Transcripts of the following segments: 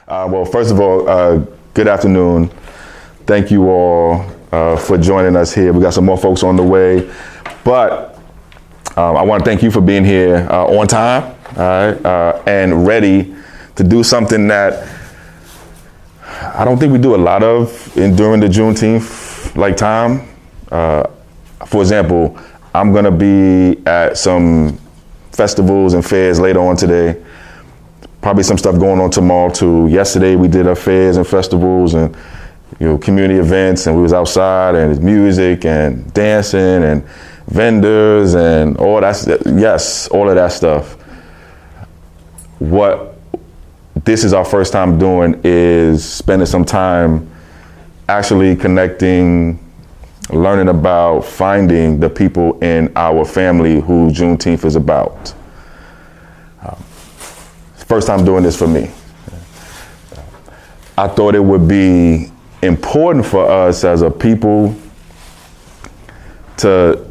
Well, first of all, good afternoon. Thank you all for joining us here. We got some more folks on the way, but I want to thank you for being here on time, all right, and ready to do something that I don't think we do a lot of during the Juneteenth time. For example, I'm gonna be at some festivals and fairs later on today. Probably some stuff going on tomorrow too. Yesterday we did our fairs and festivals and community events, and we was outside, and it's music and dancing and vendors and all that. Yes, all of that stuff. What this is our first time doing is spending some time actually connecting, learning about, finding the people in our family who Juneteenth is about. First time doing this for me. I thought it would be important for us as a people to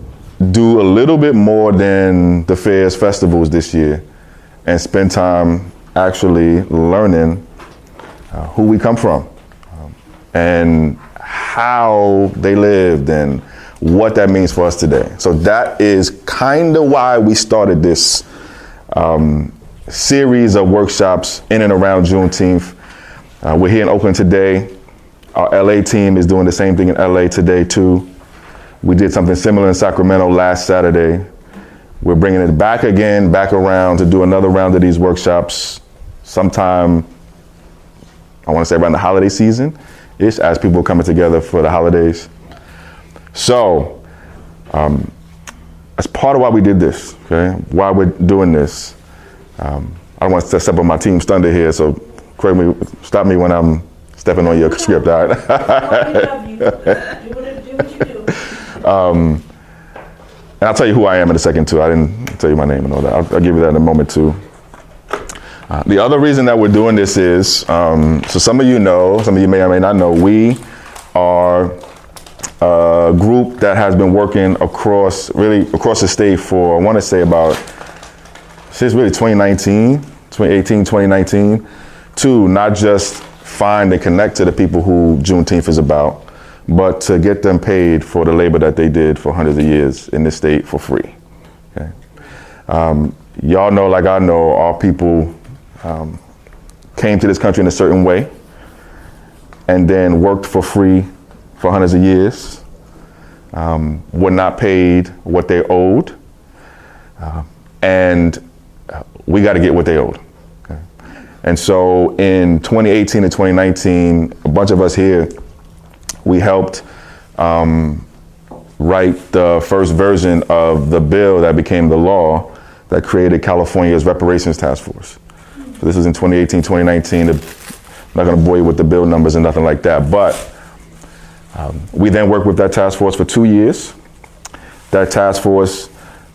do a little bit more than the fairs, festivals this year, and spend time actually learning who we come from and how they lived and what that means for us today. So that is kind of why we started this series of workshops in and around Juneteenth. We're here in Oakland today. Our LA team is doing the same thing in LA today too. We did something similar in Sacramento last Saturday. We're bringing it back again, back around to do another round of these workshops sometime, I want to say around the holiday season-ish, as people are coming together for the holidays. So, as part of why we did this, okay, why we're doing this, I don't want to step on my team's thunder here, so stop me when I'm stepping on your script, all right? We love you. Do what you do. And I'll tell you who I am in a second too. I didn't tell you my name and all that. I'll give you that in a moment too. The other reason that we're doing this is, so some of you know, some of you may or may not know, we are a group that has been working across the state for, I want to say since really 2018, 2019, to not just find and connect to the people who Juneteenth is about, but to get them paid for the labor that they did for hundreds of years in this state for free. Okay. Y'all know, like I know, our people came to this country in a certain way and then worked for free for hundreds of years, were not paid what they owed, and we got to get what they owed. Okay. And so in 2018 and 2019, a bunch of us here, we helped write the first version of the bill that became the law that created California's Reparations Task Force. So this was in 2018, 2019. I'm not going to bore you with the bill numbers and nothing like that, but we then worked with that task force for 2 years. That task force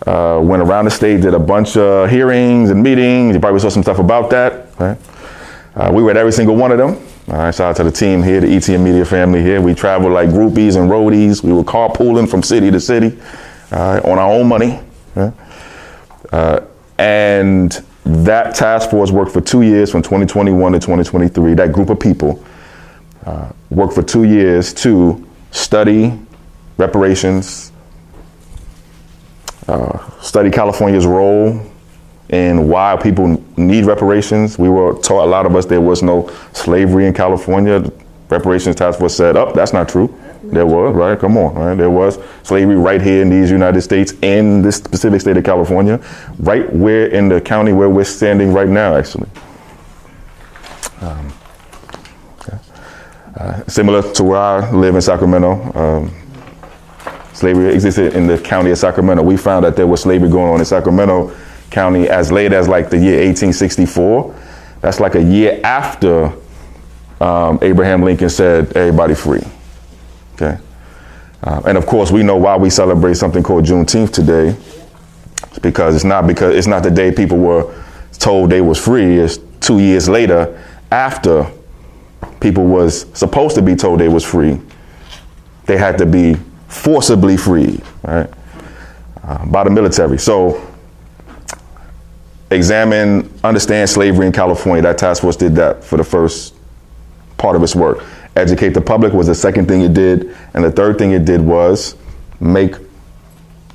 went around the state, did a bunch of hearings and meetings. You probably saw some stuff about that. Right? We were at every single one of them. All right, shout out to the team here, the ETM Media family here. We traveled like groupies and roadies. We were carpooling from city to city on our own money. And that task force worked for 2 years, from 2021 to 2023. That group of people worked for 2 years to study reparations, study California's role and why people need reparations. We were taught, a lot of us, there was no slavery in California. The Reparations Task Force said, oh, that's not true. There was, right? Come on, right? There was slavery right here in these United States, in this specific state of California, right where in the county where we're standing right now, actually. Similar to where I live in Sacramento, slavery existed in the county of Sacramento. We found that there was slavery going on in Sacramento County as late as like the year 1864. That's like a year after Abraham Lincoln said everybody free. Okay, and of course we know why we celebrate something called Juneteenth today. It's because it's not the day people were told they was free. It's 2 years later, after people was supposed to be told they was free. They had to be forcibly freed, right, by the military. So examine, understand slavery in California. That task force did that for the first part of its work. Educate the public was the second thing it did. And the third thing it did was make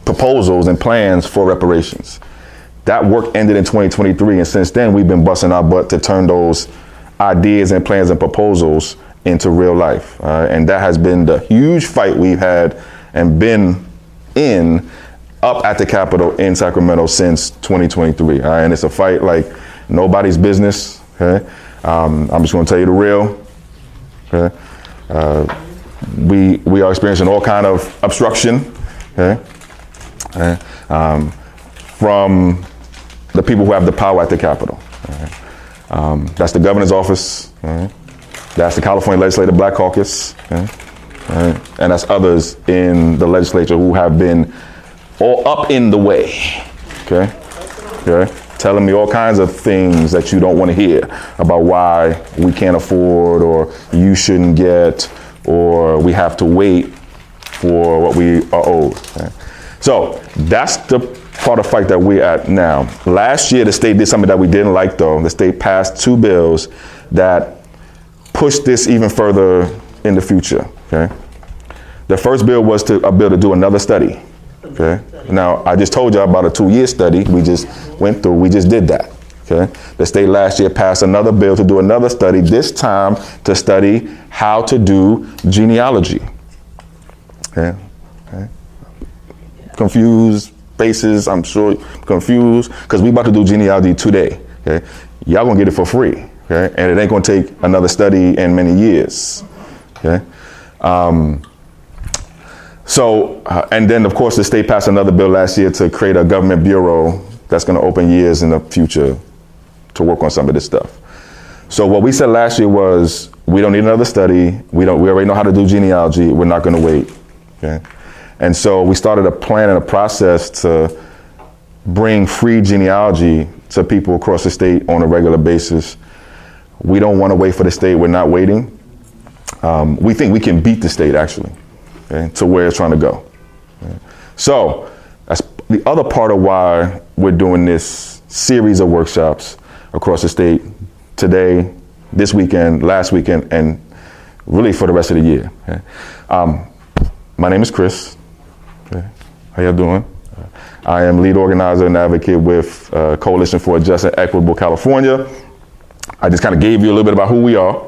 proposals and plans for reparations. That work ended in 2023. And since then, we've been busting our butt to turn those ideas and plans and proposals into real life. And that has been the huge fight we've had and been in up at the Capitol in Sacramento since 2023. And it's a fight like nobody's business. Okay? I'm just going to tell you the real. Okay? We are experiencing all kind of obstruction. Okay? From the people who have the power at the Capitol. That's the governor's office. That's the California Legislative Black Caucus. And that's others in the legislature who have been all up in the way. Okay? Telling me all kinds of things that you don't want to hear about why we can't afford, or you shouldn't get, or we have to wait for what we are owed. Okay? So that's the part of the fight that we're at now. Last year, the state did something that we didn't like, though. The state passed 2 bills that pushed this even further in the future. Okay? The first bill was a bill to do another study. Okay? Now, I just told you about a 2-year study we just went through. We just did that. Okay? The state last year passed another bill to do another study, this time to study how to do genealogy. Okay? Confused faces, I'm sure confused, because we about to do genealogy today. Okay? Y'all gonna get it for free. Okay? And it ain't gonna take another study in many years. Okay? And then of course the state passed another bill last year to create a government bureau that's gonna open years in the future to work on some of this stuff. So what we said last year was, we don't need another study. We already know how to do genealogy. We're not gonna wait. Okay? And so we started a plan and a process to bring free genealogy to people across the state on a regular basis. We don't want to wait for the state. We're not waiting. We think we can beat the state, actually, okay, to where it's trying to go. Okay. So that's the other part of why we're doing this series of workshops across the state today, this weekend, last weekend, and really for the rest of the year. Okay. My name is Chris. Okay. How y'all doing? I am lead organizer and advocate with Coalition for a Just and Equitable California. I just kind of gave you a little bit about who we are.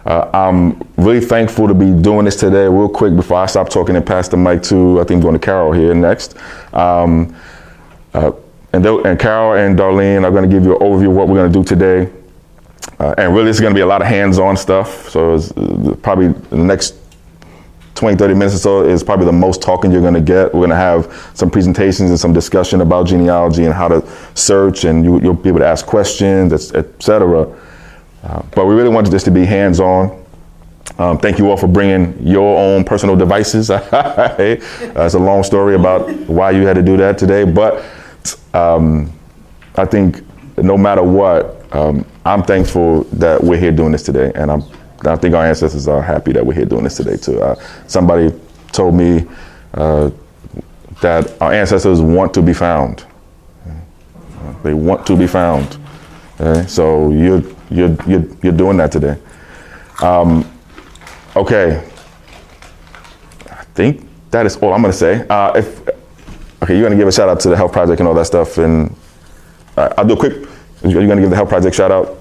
I'm really thankful to be doing this today. Real quick, before I stop talking and pass the mic to, I think, going to Carol here next. And Carol and Darlene are going to give you an overview of what we're going to do today. And really, it's going to be a lot of hands-on stuff. So it's probably the next 20, 30 minutes or so is probably the most talking you're going to get. We're going to have some presentations and some discussion about genealogy and how to search, and you'll be able to ask questions, et cetera. But we really wanted this to be hands-on. Thank you all for bringing your own personal devices. It's a long story about why you had to do that today. But I think no matter what, I'm thankful that we're here doing this today. And I think our ancestors are happy that we're here doing this today too. Somebody told me that our ancestors want to be found. They want to be found. Okay? So you're doing that today. Okay. I think that is all I'm going to say. You're going to give a shout out to the Health Project and all that stuff, and I'll do a quick. Are you going to give the Health Project shout out?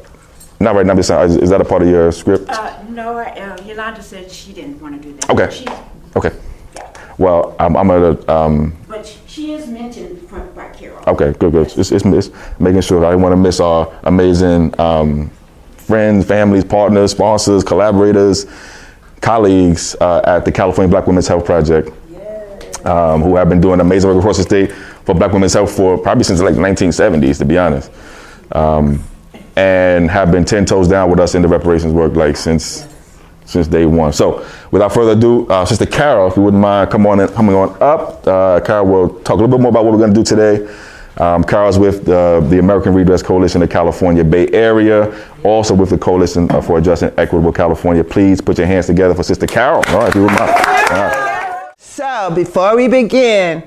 Not right now. Is that a part of your script? No, Yolanda said she didn't want to do that. Okay. Okay. Yeah. Well, I'm going to. But she is mentioned by Carol. Okay, good. It's making sure I didn't want to miss our amazing friends, families, partners, sponsors, collaborators, colleagues at the California Black Women's Health Project, who have been doing amazing work across the state for Black women's health for probably since like the 1970s, to be honest. And have been 10 toes down with us in the reparations work like since day one. So without further ado, Sister Carol, if you wouldn't mind coming on up. Carol will talk a little bit more about what we're going to do today. Carol's with the American Redress Coalition of California Bay Area, also with the Coalition for a Just and Equitable California. Please put your hands together for Sister Carol. All right, if you wouldn't mind. All right. So before we begin,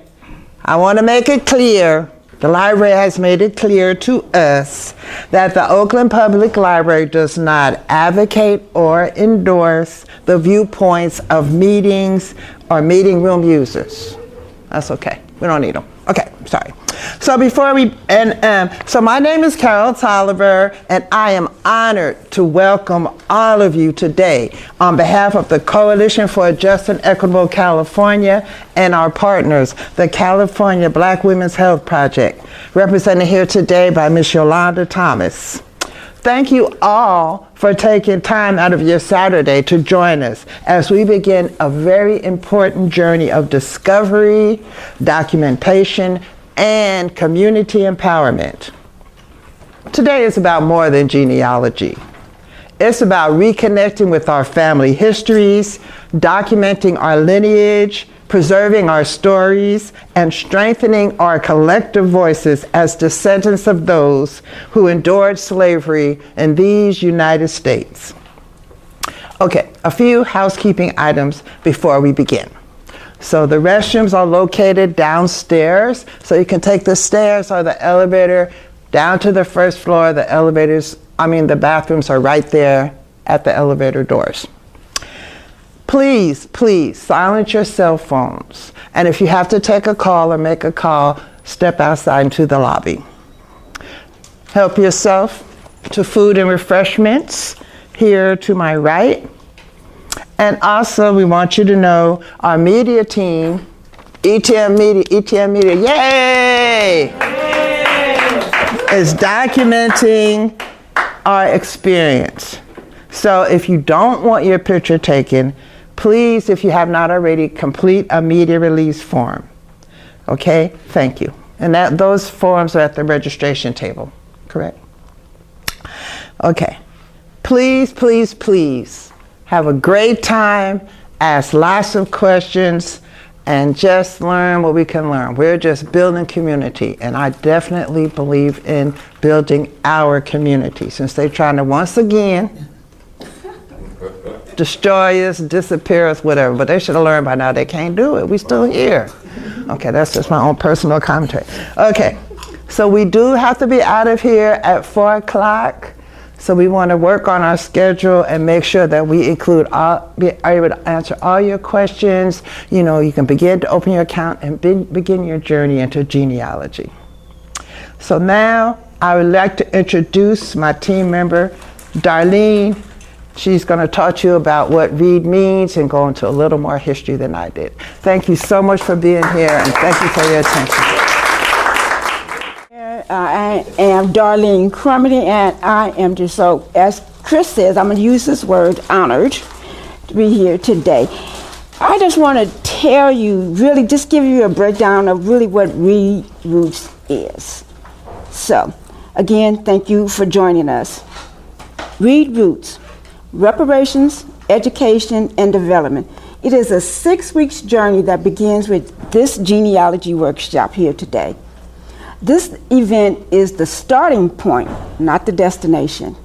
I want to make it clear The library has made it clear to us that the Oakland Public Library does not advocate or endorse the viewpoints of meetings or meeting room users. That's okay. We don't need them. Okay, sorry. So so my name is Carol Tolliver, and I am honored to welcome all of you today on behalf of the Coalition for a Just and Equitable California and our partners, the California Black Women's Health Project, represented here today by Ms. Yolanda Thomas. Thank you all for taking time out of your Saturday to join us as we begin a very important journey of discovery, documentation, and community empowerment. Today is about more than genealogy. It's about reconnecting with our family histories, documenting our lineage, preserving our stories, and strengthening our collective voices as descendants of those who endured slavery in these United States. Okay, a few housekeeping items before we begin. So the restrooms are located downstairs, so you can take the stairs or the elevator down to the first floor. The bathrooms are right there at the elevator doors. Please, please silence your cell phones. And if you have to take a call or make a call, step outside into the lobby. Help yourself to food and refreshments here to my right. And also, we want you to know our media team, ETM Media, yay! Is documenting our experience. So if you don't want your picture taken, please, if you have not already, complete a media release form. Okay, thank you. And those forms are at the registration table, correct? Okay, please, please, please have a great time, ask lots of questions, and just learn what we can learn. We're just building community, and I definitely believe in building our community, since they're trying to once again destroy us, disappear us, whatever. But they should have learned by now they can't do it. We're still here. Okay, that's just my own personal commentary. Okay, so we do have to be out of here at 4 o'clock. So we want to work on our schedule and make sure that we are able to answer all your questions. You know, you can begin to open your account and begin your journey into genealogy. So now I would like to introduce my team member, Darlene. She's going to talk to you about what READ means and go into a little more history than I did. Thank you so much for being here, and thank you for your attention. I am Darlene Crumity, and I am just so, as Chris says, I'm going to use this word, honored to be here today. I just want to tell you, really just give you a breakdown of really what READ Roots is. So, again, thank you for joining us. READ Roots, Reparations, Education, and Development. It is a 6-week journey that begins with this genealogy workshop here today. This event is the starting point, not the destination.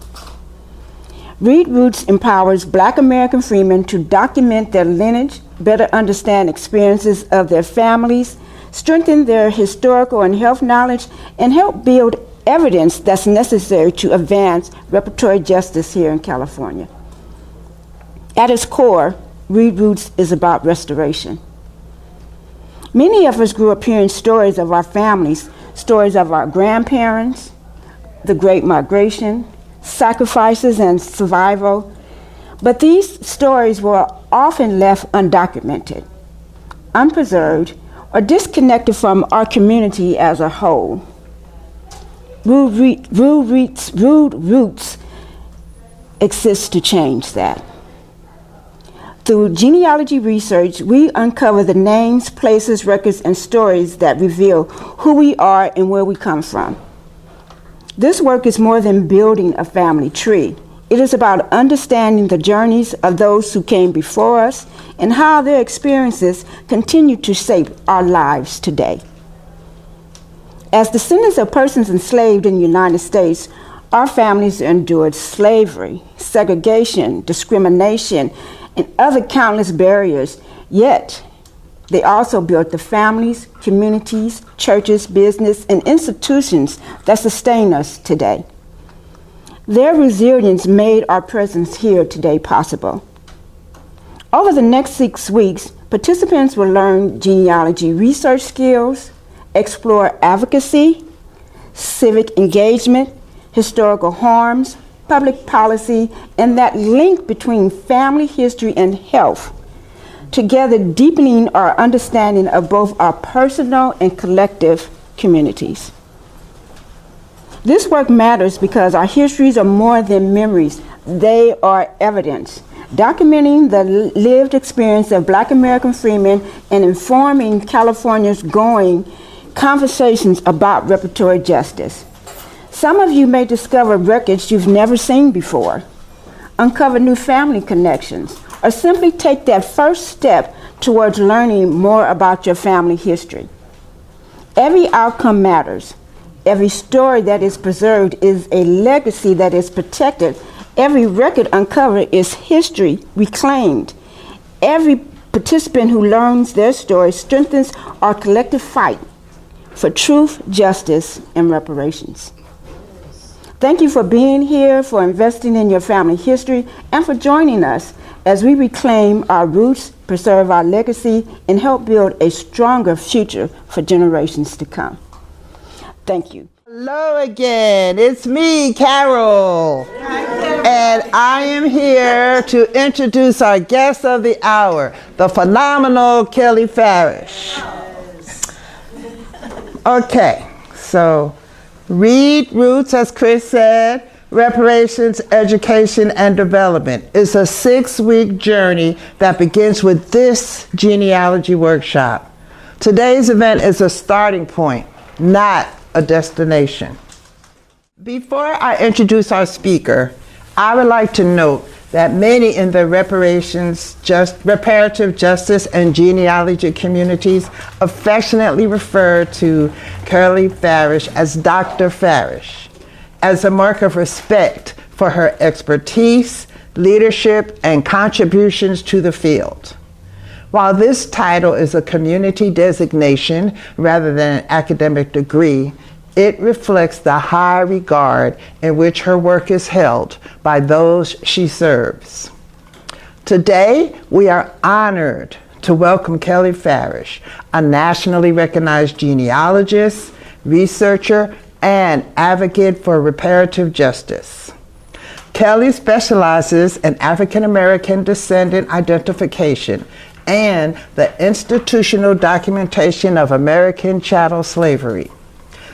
READ Roots empowers Black American freemen to document their lineage, better understand experiences of their families, strengthen their historical and health knowledge, and help build evidence that's necessary to advance reparatory justice here in California. At its core, READ Roots is about restoration. Many of us grew up hearing stories of our families, stories of our grandparents, the Great Migration, sacrifices and survival, but these stories were often left undocumented, unpreserved, or disconnected from our community as a whole. READ Roots exists to change that. Through genealogy research, we uncover the names, places, records, and stories that reveal who we are and where we come from. This work is more than building a family tree. It is about understanding the journeys of those who came before us and how their experiences continue to shape our lives today. As descendants of persons enslaved in the United States, our families endured slavery, segregation, discrimination, and other countless barriers, yet They also built the families, communities, churches, business, and institutions that sustain us today. Their resilience made our presence here today possible. Over the next 6 weeks, participants will learn genealogy research skills, explore advocacy, civic engagement, historical harms, public policy, and that link between family history and health, together deepening our understanding of both our personal and collective communities. This work matters because our histories are more than memories. They are evidence, documenting the lived experience of Black American freemen and informing California's growing conversations about reparatory justice. Some of you may discover records you've never seen before, uncover new family connections, or simply take that first step towards learning more about your family history. Every outcome matters. Every story that is preserved is a legacy that is protected. Every record uncovered is history reclaimed. Every participant who learns their story strengthens our collective fight for truth, justice, and reparations. Thank you for being here, for investing in your family history, and for joining us as we reclaim our roots, preserve our legacy, and help build a stronger future for generations to come. Thank you. Hello again, it's me, Carol. And I am here to introduce our guest of the hour, the phenomenal Kelly Farish. Okay, so read Roots, as Chris said, Reparations, Education, and Development. It's a 6-week journey that begins with this genealogy workshop. Today's event is a starting point, not a destination. Before I introduce our speaker, I would like to note that many in the reparative justice and genealogy communities affectionately refer to Kelly Farish as Dr. Farish, as a mark of respect for her expertise, leadership, and contributions to the field. While this title is a community designation rather than an academic degree, it reflects the high regard in which her work is held by those she serves. Today, we are honored to welcome Kelly Farish, a nationally recognized genealogist, researcher, and advocate for reparative justice. Kelly specializes in African American descendant identification and the institutional documentation of American chattel slavery.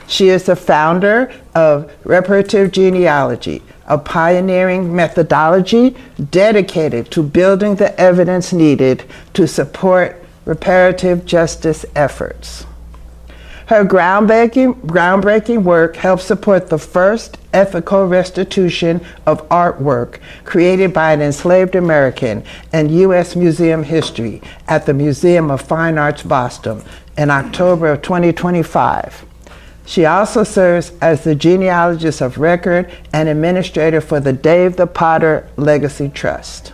She is the founder of Reparative Genealogy, a pioneering methodology dedicated to building the evidence needed to support reparative justice efforts. Her groundbreaking work helps support the first ethical restitution of artwork created by an enslaved American in U.S. Museum history at the Museum of Fine Arts, Boston in October of 2025. She also serves as the genealogist of record and administrator for the Dave the Potter Legacy Trust.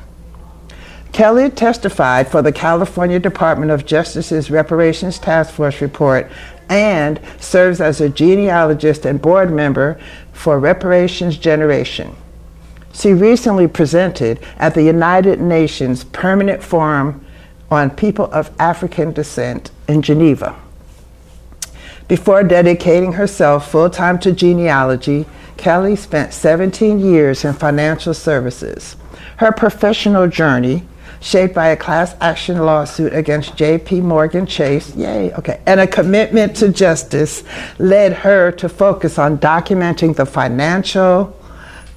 Kelly testified for the California Department of Justice's Reparations Task Force report and serves as a genealogist and board member for Reparations Generation. She recently presented at the United Nations Permanent Forum on People of African Descent in Geneva. Before dedicating herself full-time to genealogy, Kelly spent 17 years in financial services. Her professional journey, shaped by a class action lawsuit against J.P. Morgan Chase, and a commitment to justice, led her to focus on documenting the financial,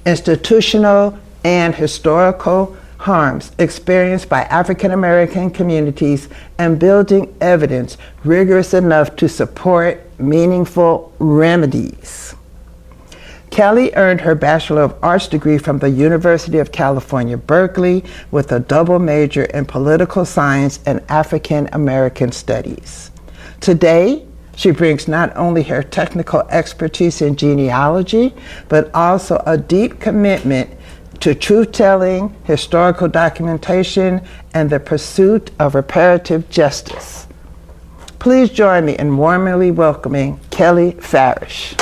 institutional, and historical harms experienced by African American communities and building evidence rigorous enough to support meaningful remedies. Kelly earned her Bachelor of Arts degree from the University of California, Berkeley, with a double major in political science and African American studies. Today, she brings not only her technical expertise in genealogy, but also a deep commitment to truth-telling, historical documentation, and the pursuit of reparative justice. Please join me in warmly welcoming Kelly Farish.